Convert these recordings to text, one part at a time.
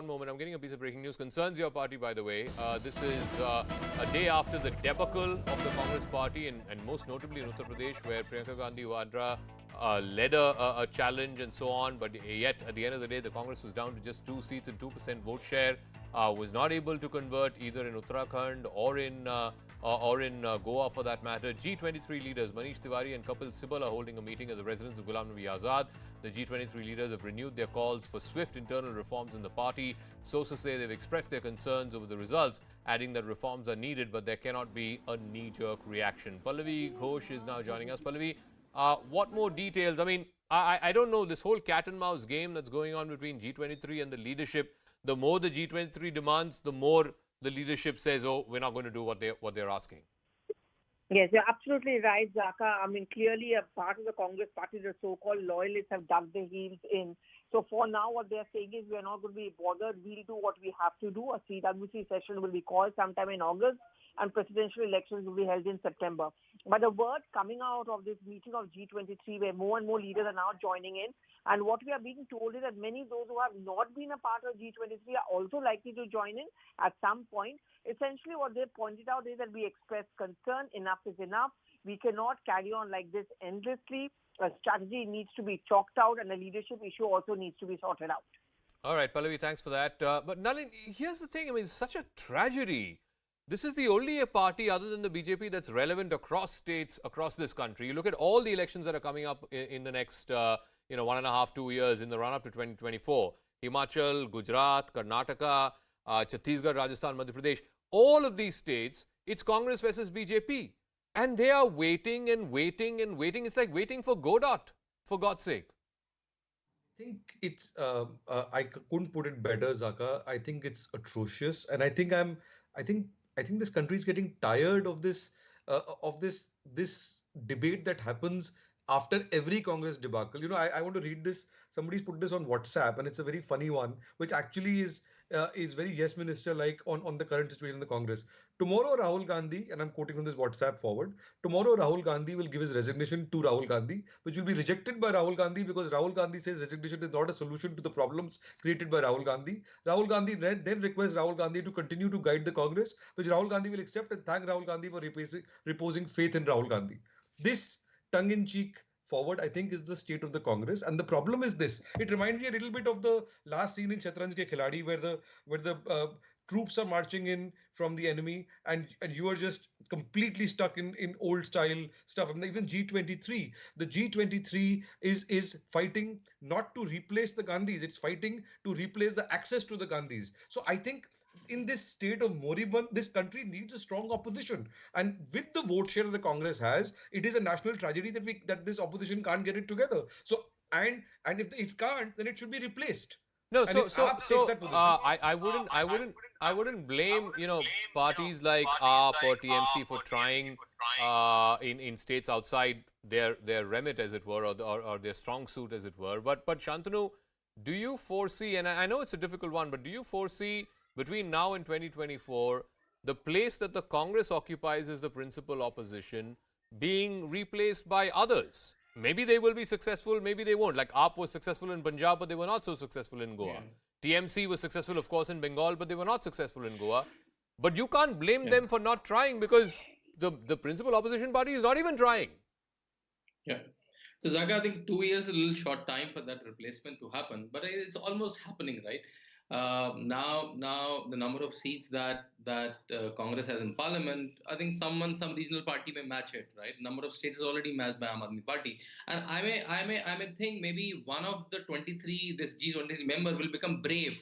moment. I'm getting a piece of breaking news. Concerns your party, by the way. This is a day after the debacle of the Congress party, and most notably in Uttar Pradesh, where Priyanka Gandhi Vadra led a challenge and so on. But yet, at the end of the day, the Congress was down to just 2 seats and 2% vote share. Was not able to convert either in Uttarakhand or in Goa for that matter. G23 leaders Manish Tiwari and Kapil Sibal are holding a meeting at the residence of Ghulam Nabi Azad. The G23 leaders have renewed their calls for swift internal reforms in the party. Sources say they've expressed their concerns over the results, adding that reforms are needed, but there cannot be a knee-jerk reaction. Pallavi Ghosh is now joining us. Pallavi, what more details? I mean, I don't know, this whole cat and mouse game that's going on between G23 and the leadership, the more the G23 demands, the more the leadership says, oh, we're not going to do what they're asking. Yes, you're absolutely right, Zaka. I mean, clearly a part of the Congress party, the so-called loyalists, have dug their heels in. So for now, what they're saying is we're not going to be bothered. We'll do what we have to do. A CWC session will be called sometime in August, and presidential elections will be held in September. But the word coming out of this meeting of G23, where more and more leaders are now joining in, and what we are being told is that many of those who have not been a part of G23 are also likely to join in at some point. Essentially, what they pointed out is that we express concern. Enough is enough. We cannot carry on like this endlessly. A strategy needs to be chalked out, and the leadership issue also needs to be sorted out. All right, Pallavi, thanks for that. But Nalin, here's the thing. I mean, it's such a tragedy. This is the only party other than the BJP that's relevant across states, across this country. You look at all the elections that are coming up in the next, 1.5, 2 years in the run-up to 2024. Himachal, Gujarat, Karnataka, Chhattisgarh, Rajasthan, Madhya Pradesh. All of these states, it's Congress versus BJP. And they are waiting and waiting and waiting. It's like waiting for Godot, for God's sake. I think it's, I couldn't put it better, Zaka. I think it's atrocious. And I think this country is getting tired of this debate that happens after every Congress debacle. You know, I want to read this. Somebody's put this on WhatsApp, and it's a very funny one, which actually is very yes minister like on the current situation in the Congress. Tomorrow, Rahul Gandhi, and I'm quoting from this WhatsApp forward, tomorrow Rahul Gandhi will give his resignation to Rahul Gandhi, which will be rejected by Rahul Gandhi because Rahul Gandhi says resignation is not a solution to the problems created by Rahul Gandhi. Rahul Gandhi then requests Rahul Gandhi to continue to guide the Congress, which Rahul Gandhi will accept and thank Rahul Gandhi for reposing faith in Rahul Gandhi. This tongue-in-cheek forward, I think, is the state of the Congress. And the problem is this. It reminds me a little bit of the last scene in Shatranj Ke Khiladi where the troops are marching in from the enemy and you are just completely stuck in old style stuff. And even G23, the G23 is fighting not to replace the Gandhis. It's fighting to replace the access to the Gandhis. So I think in this state of moribund, this country needs a strong opposition. And with the vote share that the Congress has, it is a national tragedy that this opposition can't get it together. So and if it can't, then it should be replaced. No, I wouldn't blame parties like AAP or TMC for trying in states outside their remit, as it were, or their strong suit, as it were. But Shantanu, do you foresee, and I know it's a difficult one, but do you foresee between now and 2024 the place that the Congress occupies as the principal opposition being replaced by others? Maybe they will be successful, maybe they won't. Like AAP was successful in Punjab, but they were not so successful in Goa. Yeah. TMC was successful, of course, in Bengal, but they were not successful in Goa. But you can't blame them for not trying because the principal opposition party is not even trying. Yeah. So Zaga, I think 2 years is a little short time for that replacement to happen, but it's almost happening, right? Now the number of seats that Congress has in Parliament, I think some regional party may match it, right? Number of states is already matched by Aam Aadmi Party, and I may think maybe one of the 23 this G23 member will become brave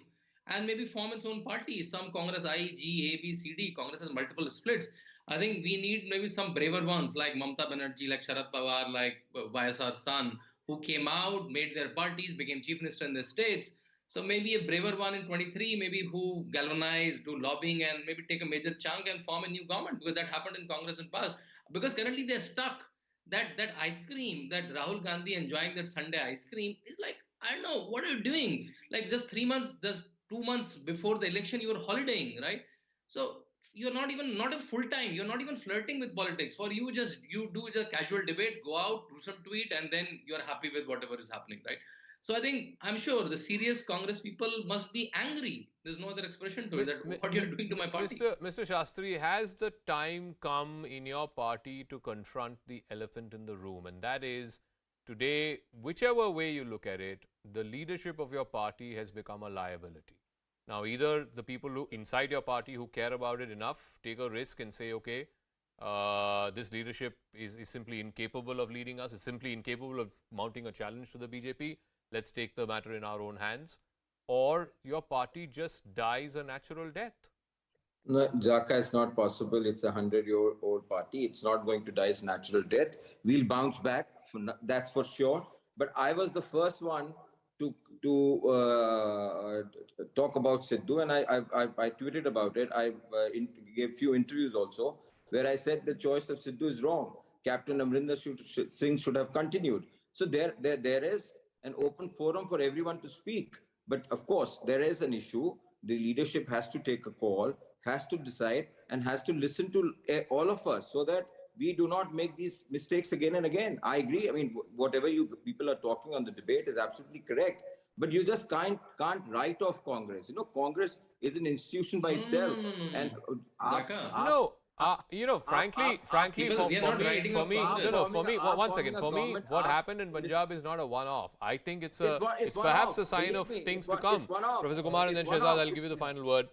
and maybe form its own party. Some Congress I, G, A, B, C, D. Congress has multiple splits. I think we need maybe some braver ones like Mamata Banerjee, like Sharad Pawar, like YSR's son, who came out, made their parties, became chief minister in the states. So maybe a braver one in 23, maybe who galvanize, do lobbying, and maybe take a major chunk and form a new government, because that happened in Congress in past. Because currently they're stuck. That ice cream, that Rahul Gandhi enjoying that Sunday ice cream is like, I don't know, what are you doing? Like just 3 months, just 2 months before the election, you were holidaying, right? So you're not a full time. You're not even flirting with politics. For you, you do just casual debate, go out, do some tweet, and then you're happy with whatever is happening, right? So I think, I'm sure the serious Congress people must be angry. There's no other expression to it, that what you're doing to my party. Mr. Shastri, has the time come in your party to confront the elephant in the room? And that is, today, whichever way you look at it, the leadership of your party has become a liability. Now, either the people who inside your party who care about it enough take a risk and say, okay, this leadership is simply incapable of leading us, is simply incapable of mounting a challenge to the BJP. Let's take the matter in our own hands. Or your party just dies a natural death. No, Jaka is not possible. It's a 100-year-old party. It's not going to die its natural death. We'll bounce back. That's for sure. But I was the first one to talk about Sidhu, and I tweeted about it. I gave few interviews also where I said the choice of Sidhu is wrong. Captain Amrinder Singh should have continued. So there is an open forum for everyone to speak. But of course, there is an issue. The leadership has to take a call, has to decide, and has to listen to all of us so that we do not make these mistakes again and again. I agree. I mean, whatever you people are talking on the debate is absolutely correct. But you just can't write off Congress. You know, Congress is an institution by itself. And frankly, for me, one second. For me, what happened in Punjab is not a one-off. I think it's perhaps a sign of things to come. Professor Kumar and then Shehzad, I'll give you the final word.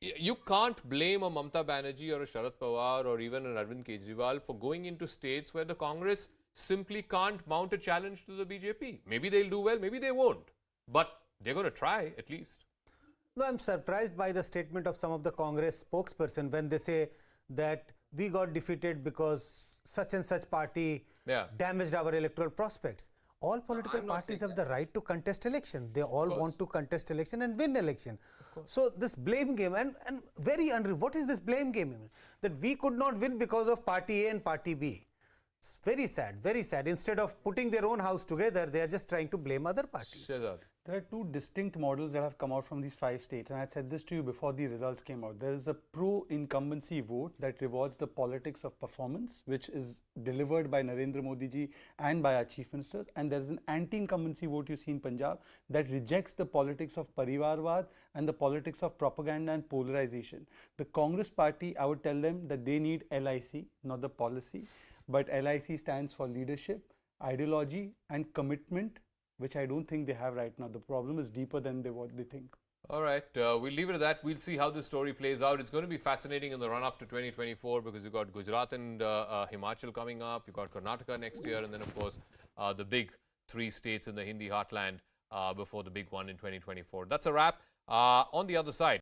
You can't blame a Mamata Banerjee or a Sharad Pawar or even an Arvind Kejriwal for going into states where the Congress simply can't mount a challenge to the BJP. Maybe they'll do well, maybe they won't. But they're going to try at least. No, I'm surprised by the statement of some of the Congress spokesperson when they say that we got defeated because such and such party damaged our electoral prospects. All political parties have the right to contest election. They all want to contest election and win election. So this blame game and very what is this blame game? That we could not win because of party A and party B. It's very sad, very sad. Instead of putting their own house together, they are just trying to blame other parties. There are two distinct models that have come out from these 5 states, and I said this to you before the results came out. There is a pro-incumbency vote that rewards the politics of performance, which is delivered by Narendra Modi ji and by our chief ministers, and there is an anti-incumbency vote you see in Punjab that rejects the politics of parivarwad and the politics of propaganda and polarization. The Congress party, I would tell them that they need LIC, not the policy, but LIC stands for leadership, ideology and commitment, which I don't think they have right now. The problem is deeper than what they think. All right, we'll leave it at that. We'll see how this story plays out. It's going to be fascinating in the run-up to 2024 because you've got Gujarat and Himachal coming up. You've got Karnataka next year. And then, of course, the big 3 states in the Hindi heartland before the big one in 2024. That's a wrap. On the other side,